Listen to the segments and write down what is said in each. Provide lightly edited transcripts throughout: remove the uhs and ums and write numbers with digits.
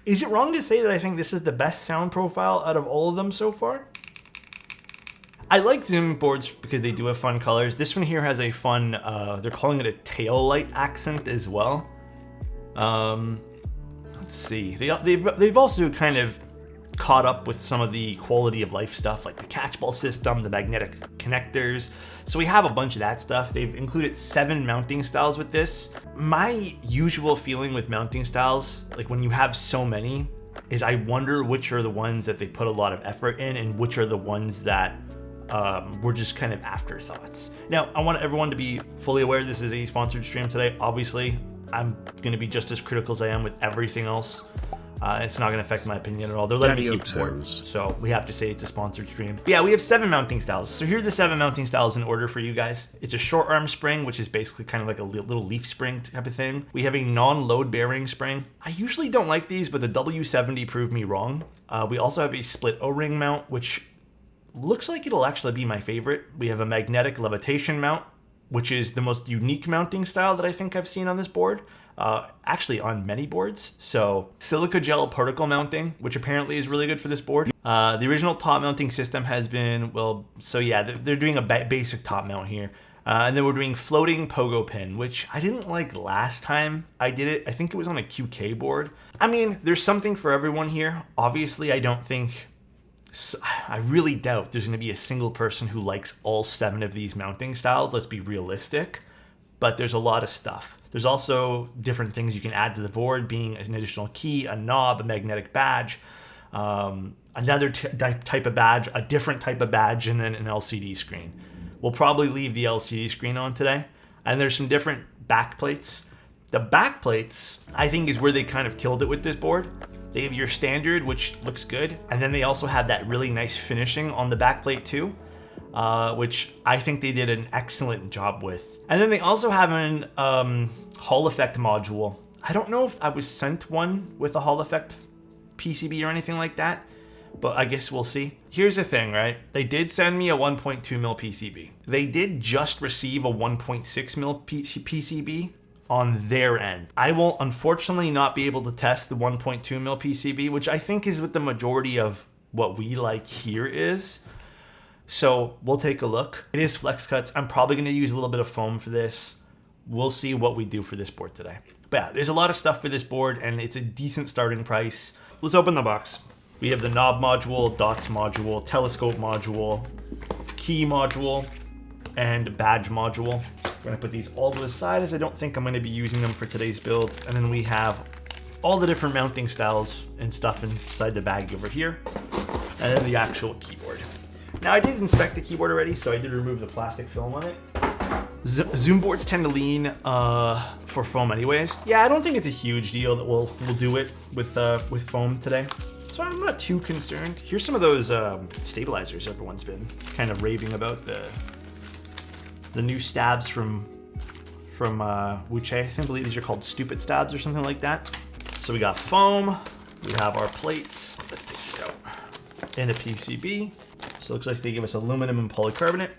Is it wrong to say that I think this is the best sound profile out of all of them so far? I like Zoom boards because they do have fun colors. This one here has a fun, they're calling it a tail light accent as well. Let's see, they've also kind of caught up with some of the quality of life stuff like the catch ball system, the magnetic connectors. So we have a bunch of that stuff. They've included 7 mounting styles with this. My usual feeling with mounting styles, like when you have so many, is I wonder which are the ones that they put a lot of effort in and which are the ones that were just kind of afterthoughts. Now, I want everyone to be fully aware this is a sponsored stream today. Obviously, I'm going to be just as critical as I am with everything else. It's not going to affect my opinion at all. They're letting me keep score, so we have to say it's a sponsored stream. But yeah, we have 7 mounting styles. So here are the 7 mounting styles in order for you guys. It's a short arm spring, which is basically kind of like a little leaf spring type of thing. We have a non-load bearing spring. I usually don't like these, but the W70 proved me wrong. We also have a split O-ring mount, which looks like it'll actually be my favorite. We have a magnetic levitation mount, which is the most unique mounting style that I think I've seen on this board. Actually on many boards. So silica gel particle mounting, which apparently is really good for this board. The original top mounting system has been, well, so yeah, they're doing a basic top mount here. And then we're doing floating pogo pin, which I didn't like last time I did it. I think it was on a QK board. I mean, there's something for everyone here. Obviously, I really doubt there's going to be a single person who likes all 7 of these mounting styles. Let's be realistic. But there's a lot of stuff. There's also different things you can add to the board, being an additional key, a knob, a magnetic badge, another type of badge, a different type of badge, and then an LCD screen. We'll probably leave the LCD screen on today. And there's some different back plates. The back plates, I think, is where they kind of killed it with this board. They have your standard, which looks good. And then they also have that really nice finishing on the back plate too. Which I think they did an excellent job with. And then they also have an Hall effect module. I don't know if I was sent one with a Hall effect PCB or anything like that, but I guess we'll see. Here's the thing, right? They did send me a 1.2 mil PCB. They did just receive a 1.6 mil PCB on their end. I will unfortunately not be able to test the 1.2 mil PCB, which I think is what the majority of what we like here is. So we'll take a look. It is flex cuts. I'm probably going to use a little bit of foam for this. We'll see what we do for this board today. But yeah, there's a lot of stuff for this board and it's a decent starting price. Let's open the box. We have the knob module, dots module, telescope module, key module, and badge module. We're going to put these all to the side as I don't think I'm going to be using them for today's build. And then we have all the different mounting styles and stuff inside the bag over here. And then the actual keyboard. Now, I did inspect the keyboard already, so I did remove the plastic film on it. Zoom boards tend to lean for foam anyways. Yeah, I don't think it's a huge deal that we'll do it with foam today. So I'm not too concerned. Here's some of those stabilizers everyone's been kind of raving about. The new stabs from Wuche. I believe these are called stupid stabs or something like that. So we got foam. We have our plates. Let's take these out. And a PCB. So it looks like they give us aluminum and polycarbonate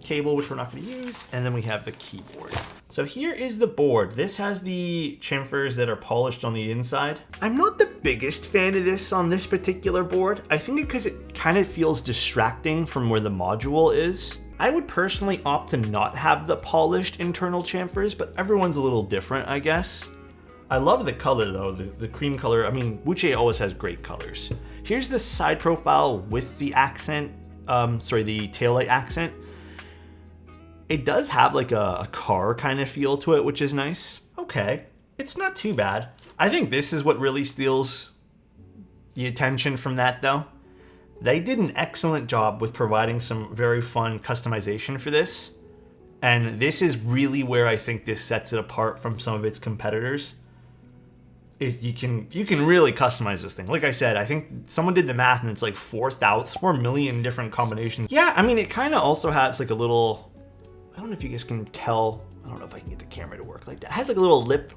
cable, which we're not going to use. And then we have the keyboard. So here is the board. This has the chamfers that are polished on the inside. I'm not the biggest fan of this on this particular board. I think because it kind of feels distracting from where the module is. I would personally opt to not have the polished internal chamfers, but everyone's a little different, I guess. I love the color though, the cream color. I mean, Wuche always has great colors. Here's the side profile with the accent, the taillight accent. It does have like a car kind of feel to it, which is nice. Okay, it's not too bad. I think this is what really steals the attention from that though. They did an excellent job with providing some very fun customization for this. And this is really where I think this sets it apart from some of its competitors. Is you can really customize this thing. Like I said, I think someone did the math and it's like 4 million different combinations. Yeah, I mean, it kind of also has like a little, I don't know if you guys can tell, I don't know if I can get the camera to work like that. It has like a little lip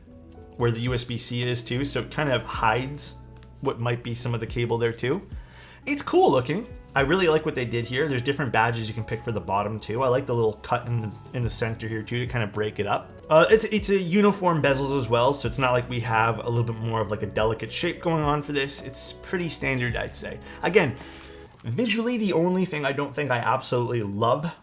where the USB-C is too, so it kind of hides what might be some of the cable there too. It's cool looking. I really like what they did here. There's different badges you can pick for the bottom too. I like the little cut in the center here too to kind of break it up. It's a uniform bezels as well, so it's not like we have a little bit more of like a delicate shape going on for this. It's pretty standard, I'd say. Again, visually, the only thing I don't think I absolutely love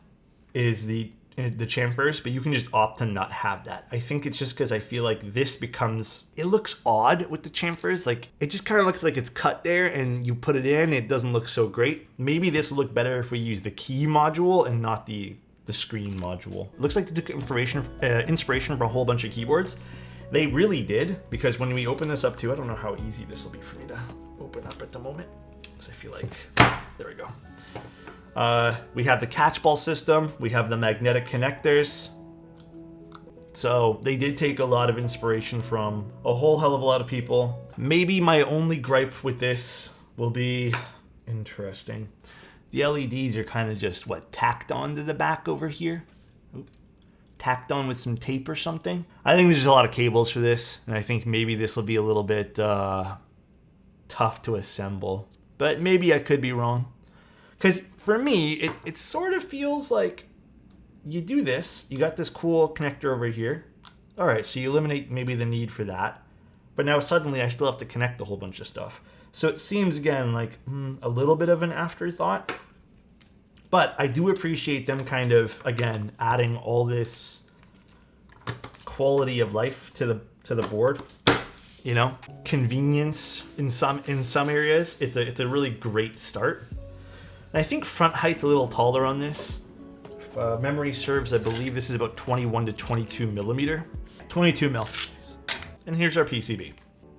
is the chamfers, but you can just opt to not have that. I think it's just because I feel like this becomes, it looks odd with the chamfers. Like it just kind of looks like it's cut there and you put it in, it doesn't look so great. Maybe this would look better if we use the key module and not the screen module. It looks like they took inspiration from a whole bunch of keyboards. They really did, because when we open this up too, I don't know how easy this will be for me to open up at the moment, because I feel like, there we go. We have the catchball system, we have the magnetic connectors. So they did take a lot of inspiration from a whole hell of a lot of people. Maybe my only gripe with this will be, interesting, the LEDs are kind of just, tacked onto the back over here? Oop. Tacked on with some tape or something? I think there's a lot of cables for this, and I think maybe this will be a little bit tough to assemble. But maybe I could be wrong. Because for me, it sort of feels like you do this, you got this cool connector over here. All right, so you eliminate maybe the need for that. But now suddenly I still have to connect a whole bunch of stuff. So it seems, again, like a little bit of an afterthought. But I do appreciate them kind of, again, adding all this quality of life to the board. You know, convenience in some areas. It's a really great start. And I think front height's a little taller on this. If memory serves, I believe this is about 21 to 22 millimeter. 22 mil. And here's our PCB.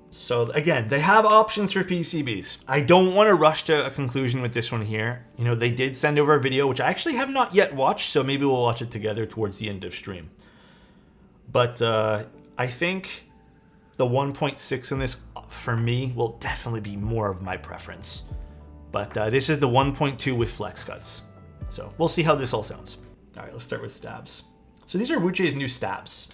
So again, they have options for PCBs. I don't want to rush to a conclusion with this one here. You know, they did send over a video, which I actually have not yet watched, so maybe we'll watch it together towards the end of stream. But I think the 1.6 in this, for me, will definitely be more of my preference. But this is the 1.2 with flex cuts. So we'll see how this all sounds. All right, let's start with stabs. So these are Wuche's new stabs.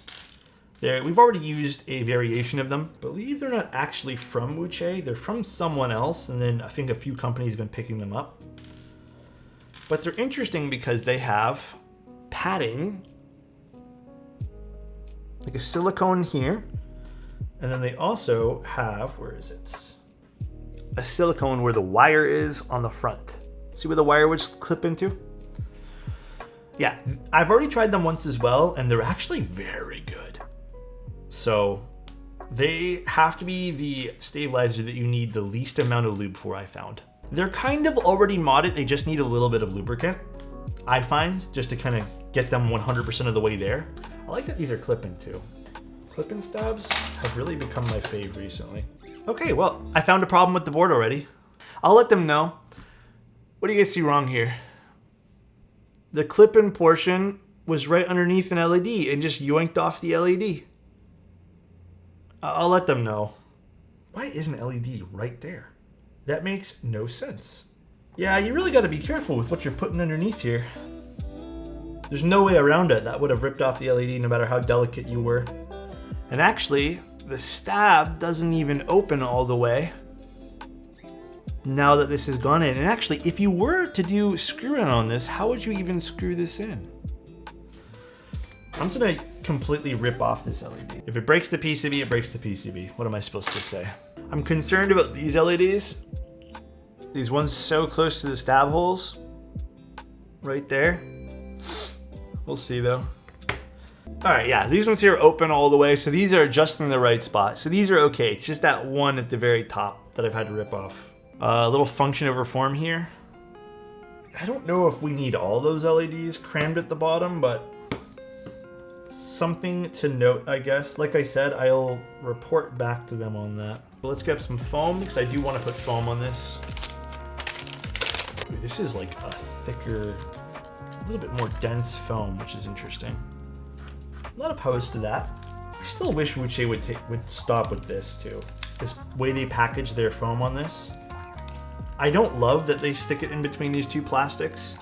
We've already used a variation of them. I believe they're not actually from Wuche. They're from someone else, and then I think a few companies have been picking them up. But they're interesting because they have padding, like a silicone here, and then they also have, where is it? A silicone where the wire is on the front. See where the wire would clip into? Yeah, I've already tried them once as well, and they're actually very good. So they have to be the stabilizer that you need the least amount of lube for, I found. They're kind of already modded, they just need a little bit of lubricant, I find, just to kind of get them 100% of the way there. I like that these are clip-in too. Clip-in stabs have really become my fave recently. Okay, well, I found a problem with the board already. I'll let them know. What do you guys see wrong here? The clip-in portion was right underneath an LED and just yoinked off the LED. I'll let them know. Why isn't an LED right there? That makes no sense. Yeah, you really got to be careful with what you're putting underneath here. There's no way around it. That would have ripped off the LED no matter how delicate you were. And actually, the stab doesn't even open all the way now that this has gone in. And actually, if you were to do screw in on this, how would you even screw this in? I'm just gonna completely rip off this LED. If it breaks the PCB, it breaks the PCB. What am I supposed to say? I'm concerned about these LEDs. These ones so close to the stab holes. Right there. We'll see though. All right, yeah, these ones here are open all the way, so these are just in the right spot. So these are okay. It's just that one at the very top that I've had to rip off. A little function over form here. I don't know if we need all those LEDs crammed at the bottom, but something to note, I guess. Like I said, I'll report back to them on that. But let's grab some foam, because I do want to put foam on this. Ooh, this is like a thicker, a little bit more dense foam, which is interesting. Not opposed to that. I still wish Wuche would stop with this too. This way they package their foam on this. I don't love that they stick it in between these two plastics.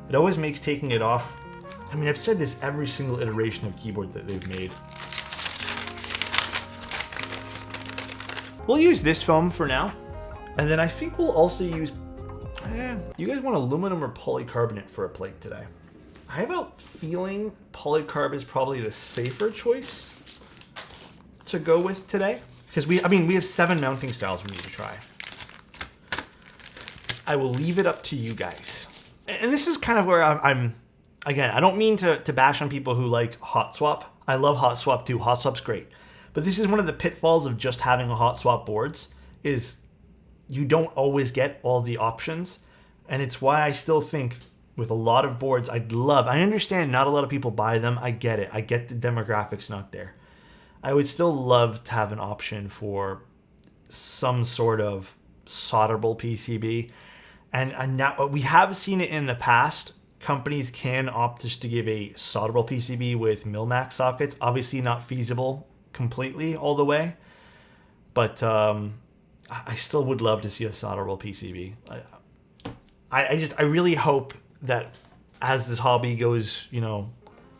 It always makes taking it off. I mean, I've said this every single iteration of keyboard that they've made. We'll use this foam for now. And then I think we'll also use Do you guys want aluminum or polycarbonate for a plate today? I have a feeling polycarb is probably the safer choice to go with today. Because we have 7 mounting styles we need to try. I will leave it up to you guys. And this is kind of where I'm again, I don't mean to bash on people who like hot swap. I love hot swap too. Hot swap's great. But this is one of the pitfalls of just having a hot swap boards is you don't always get all the options. And it's why I still think with a lot of boards, I understand not a lot of people buy them. I get it. I get the demographics not there. I would still love to have an option for some sort of solderable PCB. And now we have seen it in the past. Companies can opt just to give a solderable PCB with Mil-Max sockets. Obviously not feasible completely all the way. But I still would love to see a solderable PCB. I really hope that as this hobby goes,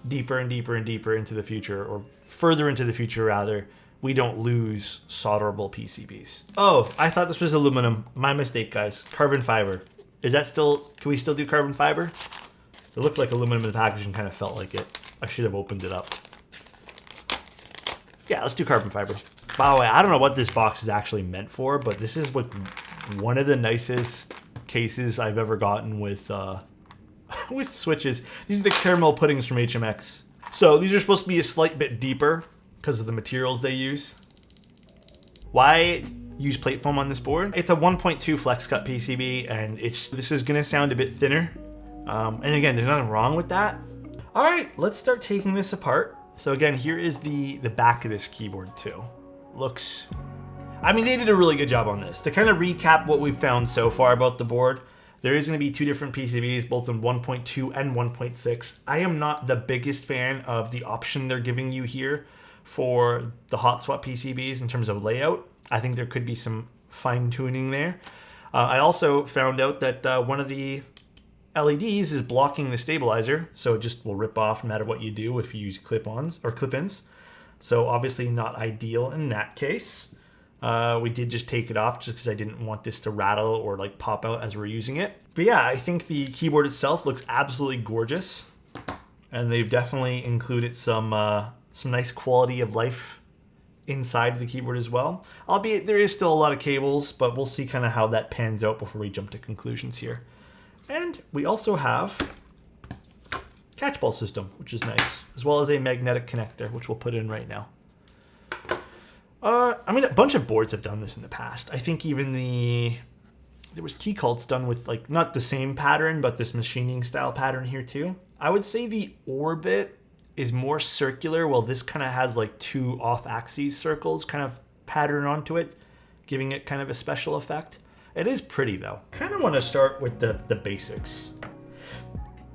deeper and deeper and deeper into the future, or further into the future rather, we don't lose solderable PCBs. Oh, I thought this was aluminum. My mistake, guys. Carbon fiber. Is that still, can we still do carbon fiber? It looked like aluminum in the packaging, kind of felt like it. I should have opened it up. Yeah, let's do carbon fiber. By the way, I don't know what this box is actually meant for, but this is one of the nicest cases I've ever gotten with with switches. These are the caramel puddings from HMX. So these are supposed to be a slight bit deeper because of the materials they use. Why use plate foam on this board? It's a 1.2 flex cut PCB, and this is gonna sound a bit thinner. And again, there's nothing wrong with that. All right, let's start taking this apart. So again, here is the back of this keyboard too. They did a really good job on this. To kind of recap what we've found so far about the board, there is going to be 2 different PCBs, both in 1.2 and 1.6. I am not the biggest fan of the option they're giving you here for the hot swap PCBs in terms of layout. I think there could be some fine tuning there. I also found out that one of the LEDs is blocking the stabilizer, so it just will rip off no matter what you do if you use clip-ons or clip-ins. So obviously not ideal in that case. We did just take it off just because I didn't want this to rattle or like pop out as we're using it. But yeah, I think the keyboard itself looks absolutely gorgeous, and they've definitely included some nice quality of life inside the keyboard as well. Albeit there is still a lot of cables, but we'll see kind of how that pans out before we jump to conclusions here. And we also have catchball system, which is nice, as well as a magnetic connector, which we'll put in right now. A bunch of boards have done this in the past. I think even there was Keycaps done with like not the same pattern, but this machining style pattern here too. I would say the Orbit is more circular, while this kind of has like 2 off-axis circles kind of pattern onto it, giving it kind of a special effect. It is pretty though. Kind of want to start with the basics.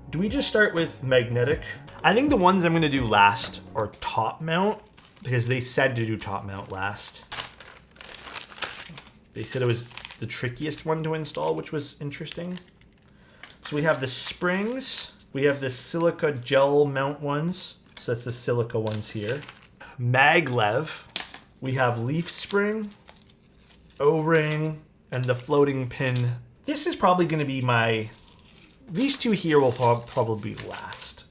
Do we just start with magnetic? I think the ones I'm going to do last are top mount, because they said to do top mount last. They said it was the trickiest one to install, which was interesting. So we have the springs. We have the Silica Gel Mount ones. So that's the silica ones here. Maglev. We have leaf spring, O-ring, and the floating pin. This is probably going to be these 2 here will probably be last.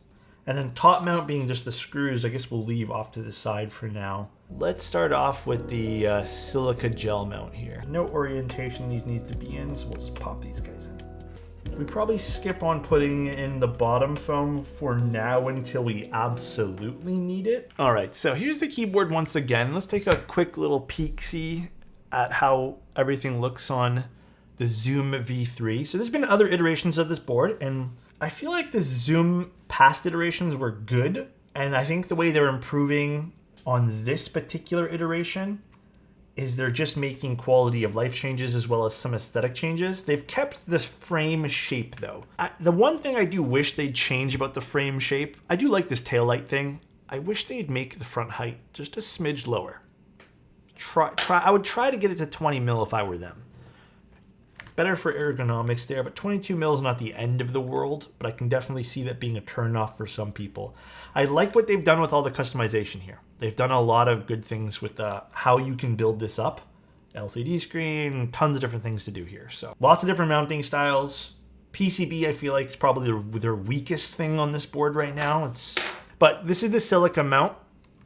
And then top mount being just the screws, I guess we'll leave off to the side for now. Let's start off with the Silica Gel Mount here. No orientation these need to be in, so we'll just pop these guys in. We probably skip on putting in the bottom foam for now until we absolutely need it. All right, so here's the keyboard once again. Let's take a quick little peek-see at how everything looks on the Zoom V3. So there's been other iterations of this board, and I feel like the Zoom past iterations were good, and I think the way they're improving on this particular iteration is they're just making quality of life changes as well as some aesthetic changes. They've kept the frame shape though. The one thing I do wish they'd change about the frame shape, I do like this taillight thing. I wish they'd make the front height just a smidge lower. I would try to get it to 20 mil if I were them. Better for ergonomics there, but 22 mil is not the end of the world, but I can definitely see that being a turnoff for some people. I like what they've done with all the customization here. They've done a lot of good things with how you can build this up LCD screen, tons of different things to do here. So lots of different mounting styles. PCB, I feel like, is probably their weakest thing on this board right now. But this is the Silica mount.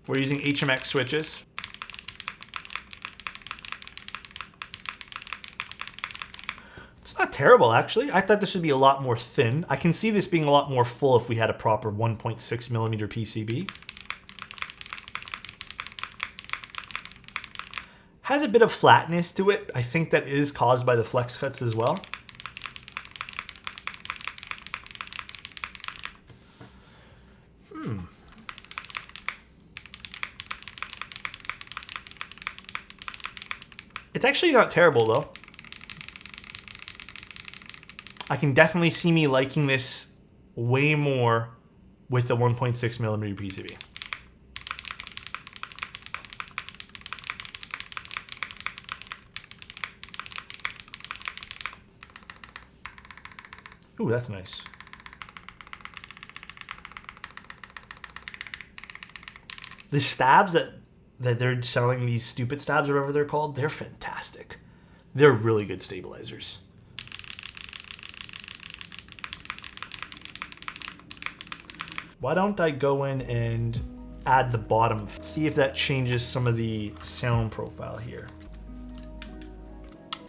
We're using HMX switches. It's not terrible, actually. I thought this would be a lot more thin. I can see this being a lot more full if we had a proper 1.6 millimeter PCB. Has a bit of flatness to it. I think that is caused by the flex cuts as well. It's actually not terrible though. I can definitely see me liking this way more with the 1.6 millimeter PCB. Ooh, that's nice. The stabs that they're selling, these stupid stabs or whatever they're called, they're fantastic. They're really good stabilizers. Why don't I go in and add the bottom, see if that changes some of the sound profile here.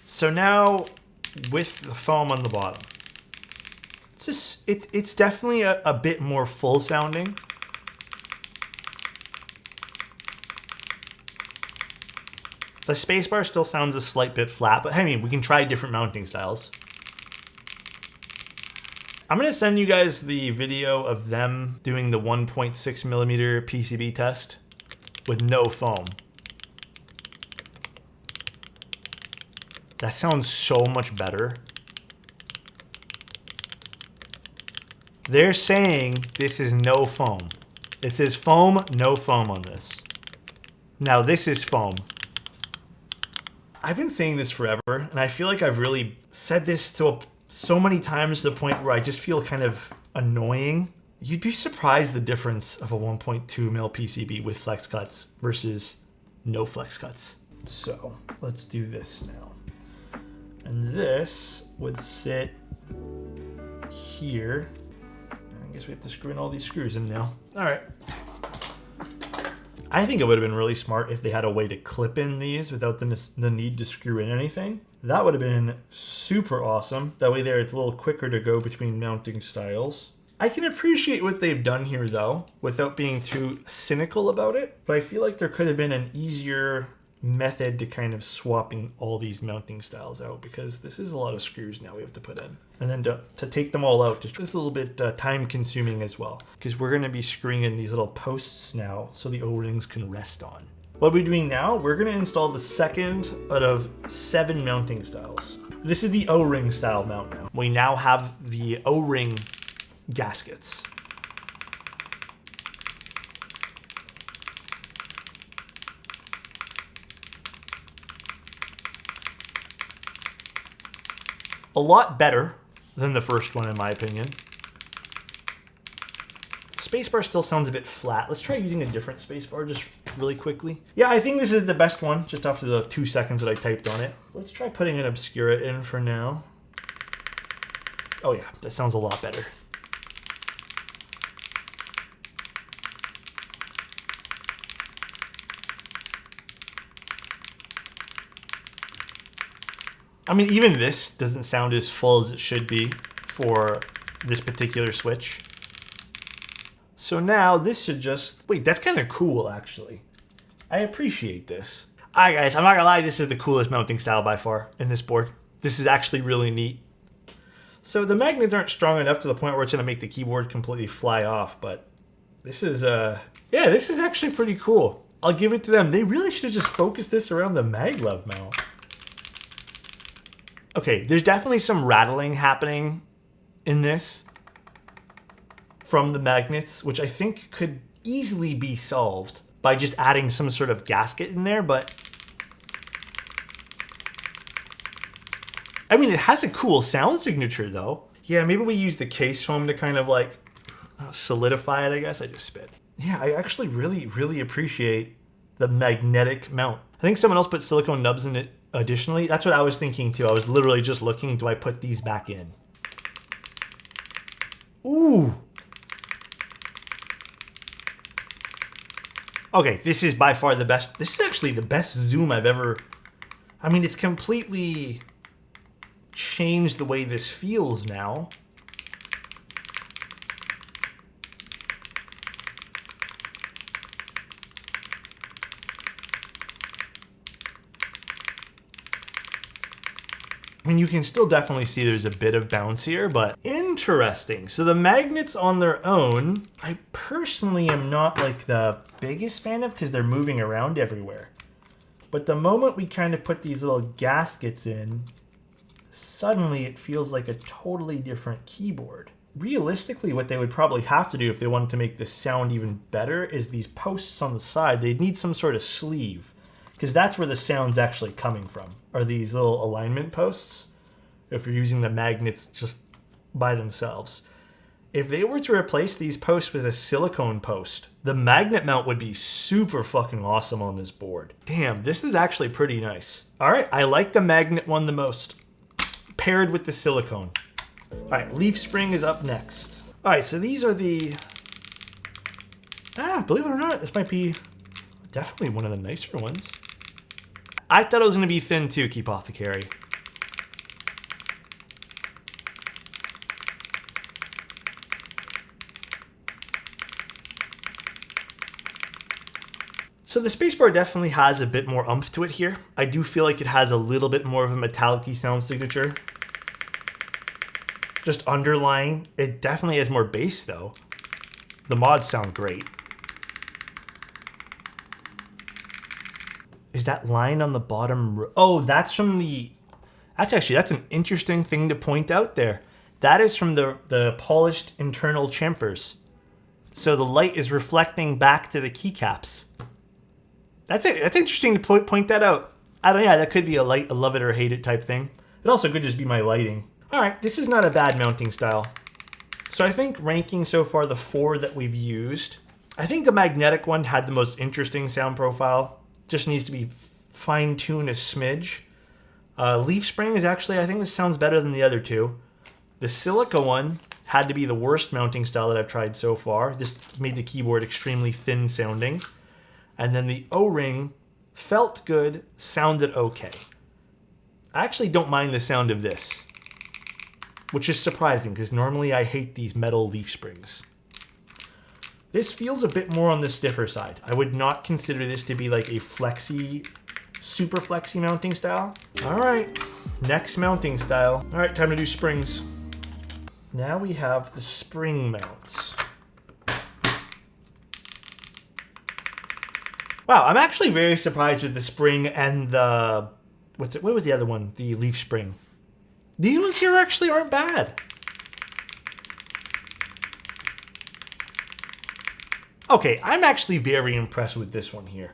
So now with the foam on the bottom, it's definitely a bit more full sounding. The spacebar still sounds a slight bit flat, but I mean, we can try different mounting styles. I'm gonna send you guys the video of them doing the 1.6 millimeter PCB test with no foam. That sounds so much better. They're saying this is no foam. This is foam, no foam on this. Now this is foam. I've been saying this forever, and I feel like I've really said this so many times to the point where I just feel kind of annoying. You'd be surprised the difference of a 1.2 mil PCB with flex cuts versus no flex cuts. So let's do this now. And this would sit here. I guess we have to screw in all these screws in now. All right. I think it would have been really smart if they had a way to clip in these without the need to screw in anything. That would have been super awesome. That way there, it's a little quicker to go between mounting styles. I can appreciate what they've done here though, without being too cynical about it. But I feel like there could have been an easier method to kind of swapping all these mounting styles out, because this is a lot of screws now we have to put in. And then to take them all out, just a little bit time consuming as well, because we're going to be screwing in these little posts now so the O-rings can rest on. What we're doing now, we're going to install the second out of 7 mounting styles. This is the O-ring style mount now. We now have the O-ring gaskets. A lot better than the first one, in my opinion. Spacebar still sounds a bit flat. Let's try using a different spacebar just really quickly. Yeah, I think this is the best one, just after the 2 seconds that I typed on it. Let's try putting an Obscura in for now. Oh yeah, that sounds a lot better. I mean, even this doesn't sound as full as it should be for this particular switch. So now this should just... Wait, that's kind of cool, actually. I appreciate this. All right, guys, I'm not gonna lie, this is the coolest mounting style by far in this board. This is actually really neat. So the magnets aren't strong enough to the point where it's gonna make the keyboard completely fly off, but this is, yeah, this is actually pretty cool. I'll give it to them. They really should have just focused this around the maglev mount. Okay, there's definitely some rattling happening in this from the magnets, which I think could easily be solved by just adding some sort of gasket in there, but I mean, it has a cool sound signature though. Yeah, maybe we use the case foam to kind of like solidify it, I guess. I just spit. Yeah, I actually really appreciate the magnetic mount. I think someone else put silicone nubs in it additionally. That's what I was thinking too. I was literally just looking, do I put these back in? Ooh. Okay, this is by far the best. This is actually the best zoom I've ever... I mean, it's completely changed the way this feels now. I mean, you can still definitely see there's a bit of bounce here, but interesting. So the magnets on their own, I personally am not like the biggest fan of because they're moving around everywhere. But the moment we kind of put these little gaskets in, suddenly it feels like a totally different keyboard. Realistically, what they would probably have to do if they wanted to make this sound even better is these posts on the side, they'd need some sort of sleeve. Because that's where the sound's actually coming from, are these little alignment posts, if you're using the magnets just by themselves. If they were to replace these posts with a silicone post, the magnet mount would be super fucking awesome on this board. Damn, this is actually pretty nice. All right, I like the magnet one the most, paired with the silicone. All right, leaf spring is up next. All right, so these are the... believe it or not, this might be definitely one of the nicer ones. I thought it was going to be thin too, Keepothecary. So the spacebar definitely has a bit more oomph to it here. I do feel like it has a little bit more of a metallic-y sound signature. Just underlying, it definitely has more bass though. The mods sound great. Is that line on the bottom? Oh, that's from the... That's an interesting thing to point out there. That is from the polished internal chamfers. So the light is reflecting back to the keycaps. That's it. That's interesting to point that out. That could be a love it or hate it type thing. It also could just be my lighting. All right, this is not a bad mounting style. So I think ranking so far the 4 that we've used, I think the magnetic one had the most interesting sound profile. Just needs to be fine-tuned a smidge. Leaf spring is actually, I think this sounds better than the other two. The silica one had to be the worst mounting style that I've tried so far. This made the keyboard extremely thin sounding. And then the O-ring felt good, sounded okay. I actually don't mind the sound of this, which is surprising because normally I hate these metal leaf springs. This feels a bit more on the stiffer side. I would not consider this to be like a flexy, super flexy mounting style. All right, next mounting style. All right, time to do springs. Now we have the spring mounts. Wow, I'm actually very surprised with the spring and the, what was the other one? The leaf spring. These ones here actually aren't bad. Okay, I'm actually very impressed with this one here.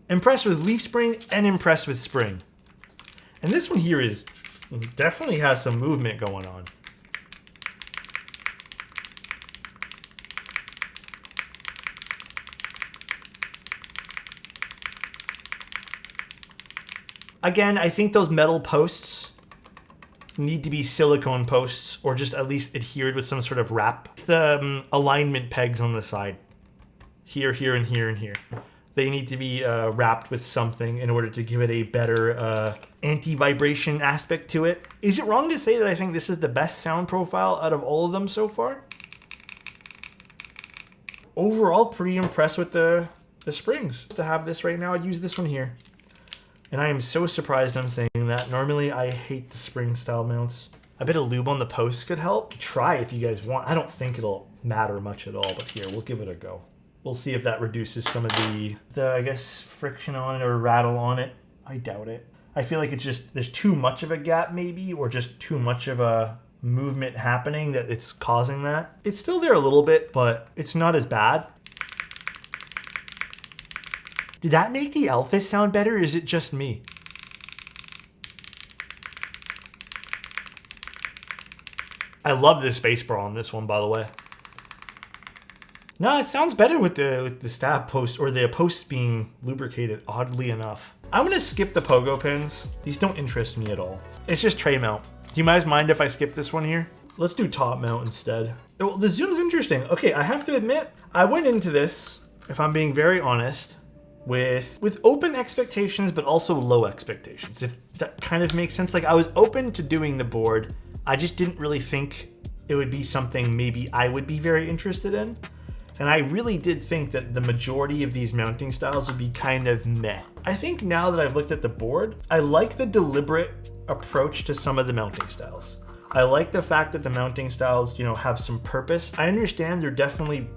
Impressed with leaf spring and impressed with spring. And this one here is definitely has some movement going on. Again, I think those metal posts need to be silicone posts or just at least adhered with some sort of wrap. It's the alignment pegs on the side. Here, here, and here, and here. They need to be wrapped with something in order to give it a better anti-vibration aspect to it. Is it wrong to say that I think this is the best sound profile out of all of them so far? Overall, pretty impressed with the springs. To have this right now, I'd use this one here. And I am so surprised I'm saying that. Normally, I hate the spring style mounts. A bit of lube on the posts could help. Try if you guys want. I don't think it'll matter much at all, but here, we'll give it a go. We'll see if that reduces some of the I guess, friction on it or rattle on it. I doubt it. I feel like it's just, there's too much of a gap maybe, or just too much of a movement happening that it's causing that. It's still there a little bit, but it's not as bad. Did that make the Elphys sound better, or is it just me? I love this spacebar on this one, by the way. No, it sounds better with the stab post or the posts being lubricated, oddly enough. I'm gonna skip the pogo pins. These don't interest me at all. It's just tray mount. Do you guys mind if I skip this one here? Let's do top mount instead. Well, the zoom's interesting. Okay, I have to admit, I went into this, if I'm being very honest, with open expectations, but also low expectations, if that kind of makes sense. Like, I was open to doing the board. I just didn't really think it would be something maybe I would be very interested in. And I really did think that the majority of these mounting styles would be kind of meh. I think now that I've looked at the board, I like the deliberate approach to some of the mounting styles. I like the fact that the mounting styles, have some purpose. I understand they're definitely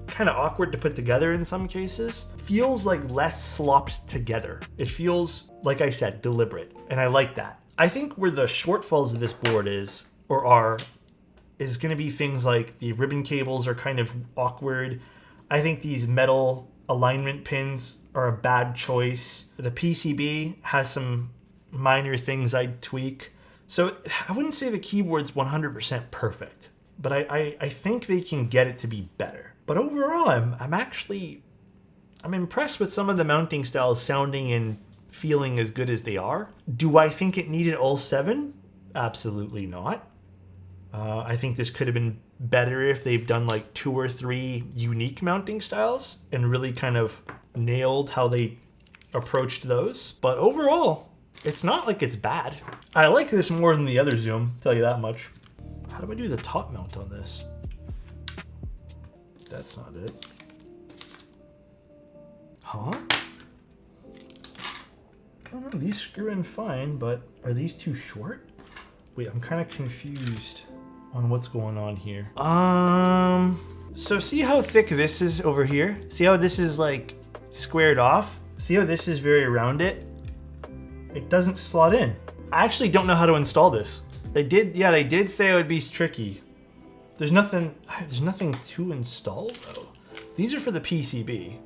kind of awkward to put together in some cases. Feels like less slopped together. It feels, like I said, deliberate. And I like that. I think where the shortfalls of this board is going to be things like the ribbon cables are kind of awkward. I think these metal alignment pins are a bad choice. The PCB has some minor things I'd tweak. So I wouldn't say the keyboard's 100% perfect, but I think they can get it to be better. But overall, I'm impressed with some of the mounting styles sounding and feeling as good as they are. Do I think it needed all 7? Absolutely not. I think this could have been better if they've done like 2 or 3 unique mounting styles and really kind of nailed how they approached those. But overall, it's not like it's bad. I like this more than the other Zoom, tell you that much. How do I do the top mount on this? That's not it. Huh? I don't know, these screw in fine, but are these too short? Wait, I'm kind of confused on what's going on here. So see how thick this is over here? See how this is like squared off? See how this is very rounded? It doesn't slot in. I actually don't know how to install this. They did say it would be tricky. There's nothing to install though. These are for the PCB.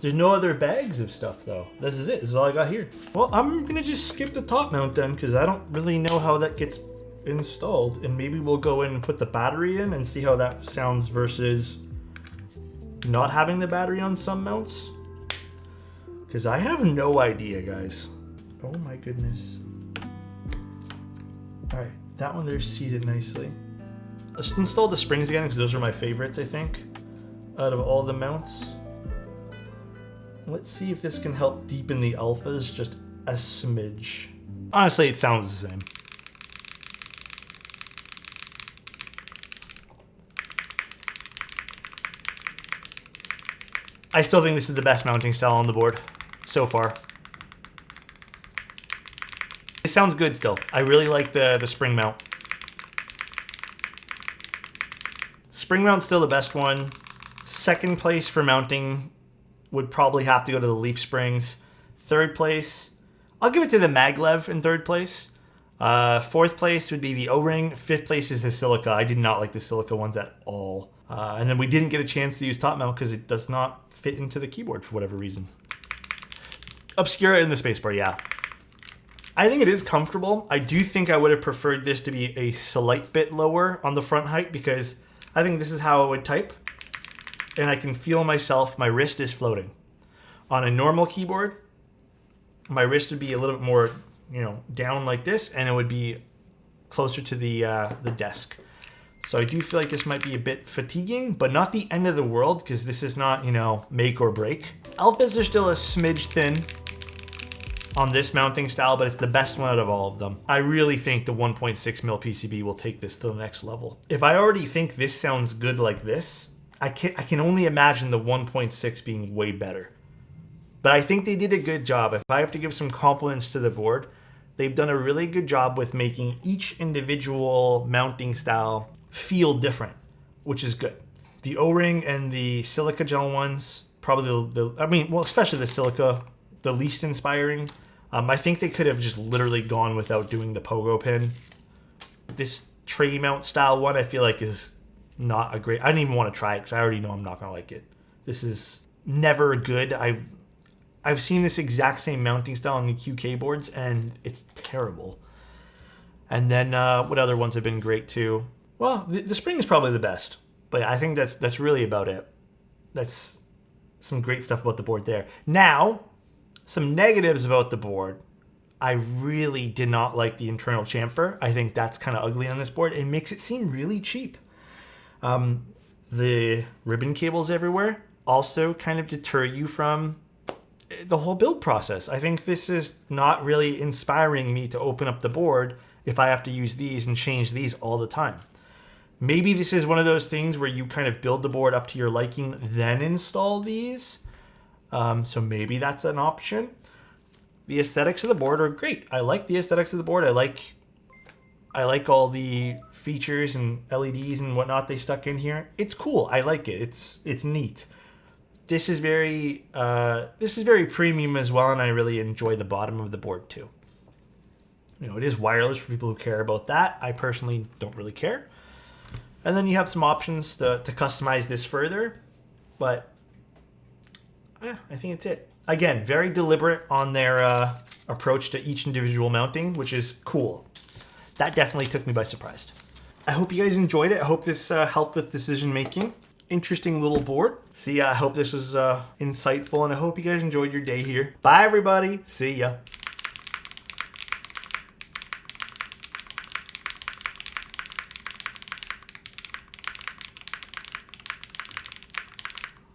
There's no other bags of stuff though. This is it, this is all I got here. Well, I'm gonna just skip the top mount then because I don't really know how that gets installed, and maybe we'll go in and put the battery in and see how that sounds versus not having the battery on some mounts. Because I have no idea, guys. Oh my goodness. All right, that one there's seated nicely. Let's install the springs again because those are my favorites, I think, out of all the mounts. Let's see if this can help deepen the alphas just a smidge. Honestly, it sounds the same. I still think this is the best mounting style on the board so far. It sounds good still. I really like the spring mount. Spring mount's still the best one. Second place for mounting would probably have to go to the leaf springs. Third place, I'll give it to the maglev in third place. Fourth place would be the O-ring. Fifth place is the Silica. I did not like the Silica ones at all. And then we didn't get a chance to use top mount because it does not fit into the keyboard for whatever reason. Obscura in the spacebar, yeah. I think it is comfortable. I do think I would have preferred this to be a slight bit lower on the front height because I think this is how I would type. And I can feel myself, my wrist is floating. On a normal keyboard, my wrist would be a little bit more, down like this, and it would be closer to the desk. So I do feel like this might be a bit fatiguing, but not the end of the world because this is not, make or break. Alphas are still a smidge thin on this mounting style, but it's the best one out of all of them. I really think the 1.6mm PCB will take this to the next level. If I already think this sounds good like this, I can only imagine the 1.6 being way better. But I think they did a good job. If I have to give some compliments to the board, they've done a really good job with making each individual mounting style feel different, which is good. The O-ring and the Silica Gel ones, probably especially the Silica, the least inspiring. I think they could have just literally gone without doing the pogo pin. This tray mount style one, I feel like is not a great. I didn't even want to try it because I already know I'm not gonna like it. This is never good. I've seen this exact same mounting style on the QK boards and it's terrible. And then what other ones have been great too? Well, the spring is probably the best, but I think that's really about it. that's some great stuff about the board there. Now, some negatives about the board. I really did not like the internal chamfer. I think that's kind of ugly on this board. It makes it seem really cheap. The ribbon cables everywhere also kind of deter you from the whole build process. I think this is not really inspiring me to open up the board if I have to use these and change these all the time. Maybe this is one of those things where you kind of build the board up to your liking, then install these. So maybe that's an option. The aesthetics of the board are great. I like the aesthetics of the board. I like all the features and LEDs and whatnot they stuck in here. It's cool. I like it. It's neat. This is very premium as well, and I really enjoy the bottom of the board too. You know, it is wireless for people who care about that. I personally don't really care. And then you have some options to customize this further, but I think it's it. Again, very deliberate on their approach to each individual mounting, which is cool. That definitely took me by surprise. I hope you guys enjoyed it. I hope this helped with decision making. Interesting little board. I hope this was insightful, and I hope you guys enjoyed your day here. Bye, everybody. See ya.